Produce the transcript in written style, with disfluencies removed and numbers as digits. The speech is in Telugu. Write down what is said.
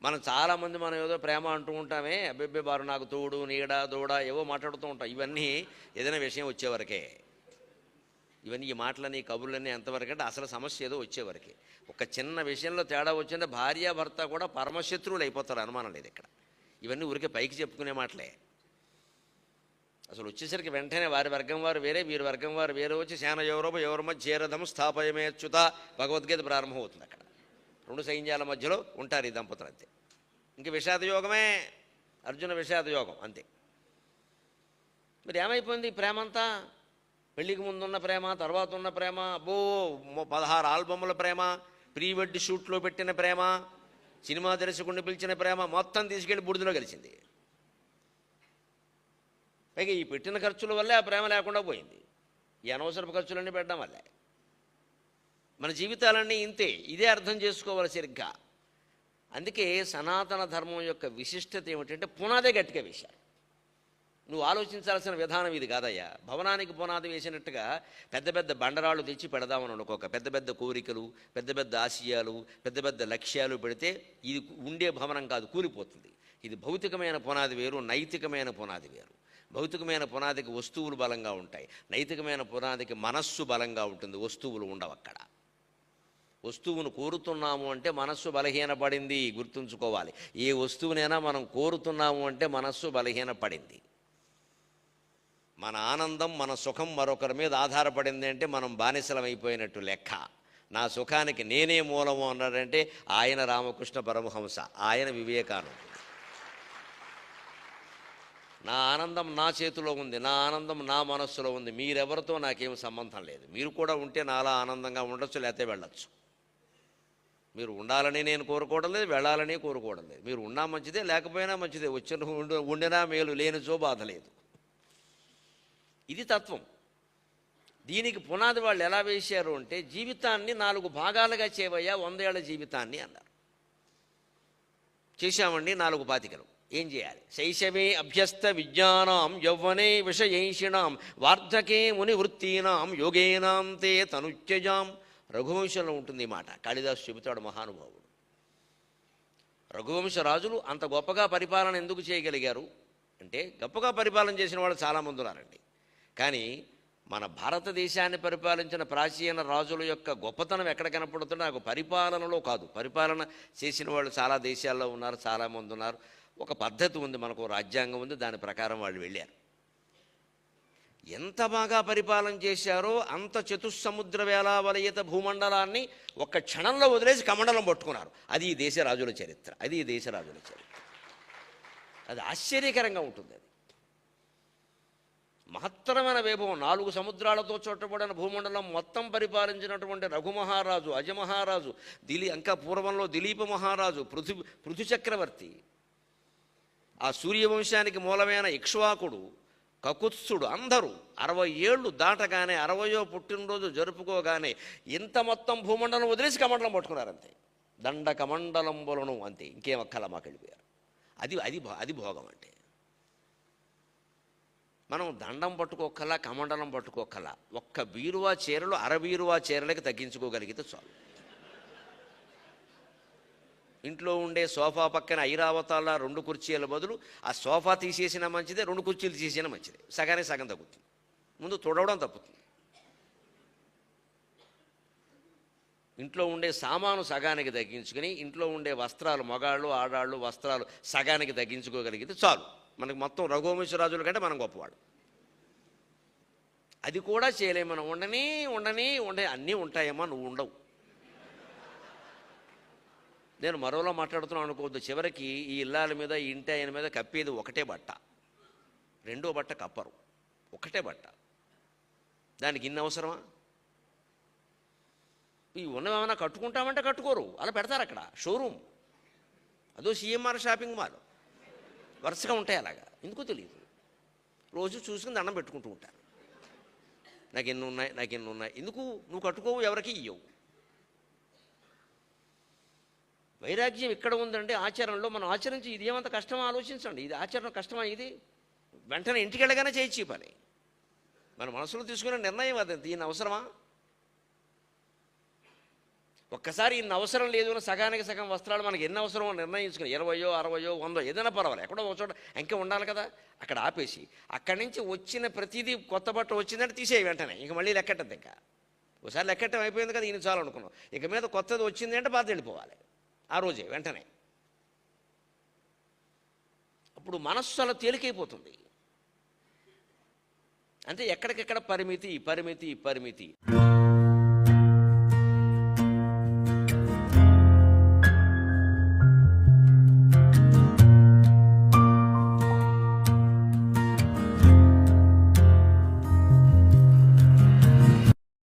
మనం చాలామంది మనం ఏదో ప్రేమ అంటూ ఉంటామే, అబ్బెబ్బే బారు నాకు తోడు నీడ దూడ ఏవో మాట్లాడుతూ ఉంటాం. ఇవన్నీ ఏదైనా విషయం వచ్చేవరకే. ఇవన్నీ ఈ మాటలని కబుర్లన్నీ ఎంతవరకు అంటే అసలు సమస్య ఏదో వచ్చేవరకే. ఒక చిన్న విషయంలో తేడా వచ్చింటే భార్యాభర్త కూడా పరమశత్రువులు అయిపోతారు, అనుమానం లేదు ఇక్కడ. ఇవన్నీ ఊరికే పైకి చెప్పుకునే మాటలే. అసలు వచ్చేసరికి వెంటనే వారి వర్గం వారు వేరే, వీరి వర్గం వారు వేరే వచ్చి సేన ఎవరి మధ్యేరథం స్థాపయమేచ్యుత భగవద్గీత ప్రారంభం అవుతుంది. అక్కడ రెండు సైన్యాల మధ్యలో ఉంటారు ఈ దంపతులు, అంతే. ఇంక విషాదయోగమే, అర్జున విషాదయోగం అంతే. మరి ఏమైపోయింది ఈ ప్రేమంతా? పెళ్లికి ముందున్న ప్రేమ, తర్వాత ఉన్న ప్రేమ, అబ్బో 16 ఆల్బముల ప్రేమ, ప్రీ వెడ్ షూట్లో పెట్టిన ప్రేమ, సినిమా దర్శకుడిని పిలిచిన ప్రేమ మొత్తం తీసుకెళ్ళి బూడిదలో కలిసింది. పైగా ఈ పెట్టిన ఖర్చుల వల్లే ఆ ప్రేమ లేకుండా పోయింది. ఈ అనవసరపు ఖర్చులన్నీ పెట్టడం వల్లే. మన జీవితాలన్నీ ఇంతే, ఇదే అర్థం చేసుకోవాలి సరిగ్గా. అందుకే సనాతన ధర్మం యొక్క విశిష్టత ఏమిటంటే పునాదే గట్టిగా వేశారు. నువ్వు ఆలోచించాల్సిన విధానం ఇది కాదయ్యా. భవనానికి పునాది వేసినట్టుగా పెద్ద పెద్ద బండరాళ్ళు తెచ్చి పెడదామని అనుకోక, పెద్ద పెద్ద కోరికలు, పెద్ద పెద్ద ఆశయాలు, పెద్ద పెద్ద లక్ష్యాలు పెడితే ఇది ఉండే భవనం కాదు, కూలిపోతుంది. ఇది భౌతికమైన పునాది వేరు, నైతికమైన పునాది వేరు. భౌతికమైన పునాదికి వస్తువులు బలంగా ఉంటాయి, నైతికమైన పునాదికి మనస్సు బలంగా ఉంటుంది. వస్తువులు ఉండవు అక్కడ. వస్తువును కోరుతున్నాము అంటే మనస్సు బలహీనపడింది, గుర్తుంచుకోవాలి. ఏ వస్తువునైనా మనం కోరుతున్నాము అంటే మనస్సు బలహీనపడింది. మన ఆనందం, మన సుఖం మరొకరి మీద ఆధారపడింది అంటే మనం బానిసలం అయిపోయినట్టు లెక్క. నా సుఖానికి నేనే మూలము అన్నాడంటే ఆయన రామకృష్ణ పరమహంస, ఆయన వివేకానందుడు. నా ఆనందం నా చేతిలో ఉంది, నా ఆనందం నా మనస్సులో ఉంది, మీరెవరితో నాకేం సంబంధం లేదు. మీరు కూడా ఉంటే నాలా ఆనందంగా ఉండొచ్చు, లేకపోతే వెళ్ళొచ్చు. మీరు ఉండాలని నేను కోరుకోవడం లేదు, వెళ్ళాలని కోరుకోవడం లేదు. మీరు ఉన్నా మంచిదే, లేకపోయినా మంచిదే. ఉండినా మేలు, లేనిచో బాధ లేదు. ఇది తత్వం. దీనికి పునాది వాళ్ళు ఎలా వేశారు అంటే, జీవితాన్ని 4 భాగాలుగా చేయవయ్యా 100 ఏళ్ల జీవితాన్ని అన్నారు. చేశామండి 4 పాతికలు. ఏం చేయాలి? శైశవే అభ్యస్త విజ్ఞానాం యౌవనే విషయైషిణాం వార్ధకే ముని వృత్తీనాం యోగేనాం తే తనుత్యజాం. రఘువంశంలో ఉంటుంది ఈ మాట. కాళిదాసు చెబుతాడు, మహానుభావుడు. రఘువంశ రాజులు అంత గొప్పగా పరిపాలన ఎందుకు చేయగలిగారు అంటే, గొప్పగా పరిపాలన చేసిన వాళ్ళు చాలామంది ఉన్నారండి. కానీ మన భారతదేశాన్ని పరిపాలించిన ప్రాచీన రాజుల యొక్క గొప్పతనం ఎక్కడ కనపడుతుందో నాకు పరిపాలనలో కాదు. పరిపాలన చేసిన వాళ్ళు చాలా దేశాల్లో ఉన్నారు, చాలామంది ఉన్నారు. ఒక పద్ధతి ఉంది, మనకు రాజ్యాంగం ఉంది, దాని ప్రకారం వాళ్ళు వెళ్ళారు. ఎంత బాగా పరిపాలన చేశారో అంత చతుస్సముద్ర వేలావలయిత భూమండలాన్ని ఒక్క క్షణంలో వదిలేసి కమండలం పట్టుకున్నారు. అది ఈ దేశ రాజుల చరిత్ర, అది ఈ దేశ రాజుల చరిత్ర. అది ఆశ్చర్యకరంగా ఉంటుంది. అది మహత్తరమైన వైభవం. 4 సముద్రాలతో చుట్టబడిన భూమండలం మొత్తం పరిపాలించినటువంటి రఘుమహారాజు, అజమహారాజు, ఇంకా పూర్వంలో దిలీప మహారాజు, పృథు చక్రవర్తి, ఆ సూర్యవంశానికి మూలమైన ఇక్ష్వాకుడు, కకుత్సుడు, అందరూ 60 ఏళ్ళు దాటగానే 60వ పుట్టినరోజు జరుపుకోగానే ఇంత మొత్తం భూమండలం వదిలేసి కమండలం పట్టుకున్నారంతే. దండ కమండలంబులను అంతే, ఇంకేం అక్కల మాకు వెళ్ళిపోయారు. అది భోగం అంటే. మనం దండం పట్టుకోకల్లా, కమండలం పట్టుకోకల్లా, ఒక్క బీరువా చీరలు 60 బీరువా చీరలకి తగ్గించుకోగలిగితే చాలు. ఇంట్లో ఉండే సోఫా పక్కన ఐరావతాల 2 కుర్చీల బదులు ఆ సోఫా తీసేసినా మంచిదే, 2 కుర్చీలు తీసేసినా మంచిదే. సగానికి సగం తగ్గుతుంది. ముందు తొడవడం తప్పుతుంది. ఇంట్లో ఉండే సామాను సగానికి తగ్గించుకుని, ఇంట్లో ఉండే వస్త్రాలు, మగాళ్ళు ఆడాళ్ళు వస్త్రాలు సగానికి తగ్గించుకోగలిగితే చాలు. మనకి మొత్తం రఘువంశరాజుల కంటే మనం గొప్పవాడు. అది కూడా చేయలేము మనం. ఉండని అన్నీ ఉంటాయేమో, నువ్వు ఉండవు. నేను మరోలా మాట్లాడుతున్నాను అనుకోవద్దు. చివరికి ఈ ఇల్లాల మీద, ఈ ఇంటి ఆయన మీద కప్పేది ఒకటే బట్ట, రెండో బట్ట కప్పరు, ఒకటే బట్ట. దానికి ఇన్ని అవసరమా? ఈ ఉన్నవేమైనా కట్టుకుంటామంటే కట్టుకోరు, అలా పెడతారు అక్కడ షోరూమ్. అదో సిఎంఆర్ షాపింగ్ మాల్, వరుసగా ఉంటాయి అలాగా. ఎందుకో తెలియదు. రోజు చూసుకుని దండం పెట్టుకుంటూ ఉంటారు. నాకు ఎన్ని ఉన్నాయి. ఎందుకు? నువ్వు కట్టుకోవు, ఎవరికి ఇయ్యవు. వైరాగ్యం ఇక్కడ ఉందంటే ఆచరణలో. మనం ఆచరించి ఇది ఏమంత కష్టమా ఆలోచించండి. ఇది ఆచరణ కష్టమా? ఇది వెంటనే ఇంటికి వెళ్ళగానే చేయొచ్చు ఈ పని. మన మనసులో తీసుకునే నిర్ణయం అది. దీని అవసరమా? ఒక్కసారి ఇన్ని అవసరం లేదు అని సగానికి సగం వస్త్రాలు మనకి ఎన్ని అవసరమో నిర్ణయించుకుని 20, 60, 100 ఏదైనా పర్వాలేదు, ఎక్కడో ఒక చోట ఇంకా ఉండాలి కదా, అక్కడ ఆపేసి అక్కడి నుంచి వచ్చిన ప్రతిదీ కొత్త బట్టలు వచ్చిందంటే తీసేయి వెంటనే, ఇంక మళ్ళీ లెక్కట్టద్దు. ఇంకా ఒకసారి లెక్కట్టం అయిపోయింది కదా, ఈయన చాలు అనుకున్నాం, ఇక మీద కొత్తది వచ్చింది అంటే పాత వెళ్ళిపోవాలి ఆ రోజే వెంటనే. అప్పుడు మనస్సు అలా తేలికైపోతుంది. అంటే ఎక్కడికెక్కడ పరిమితి పరిమితి పరిమితి.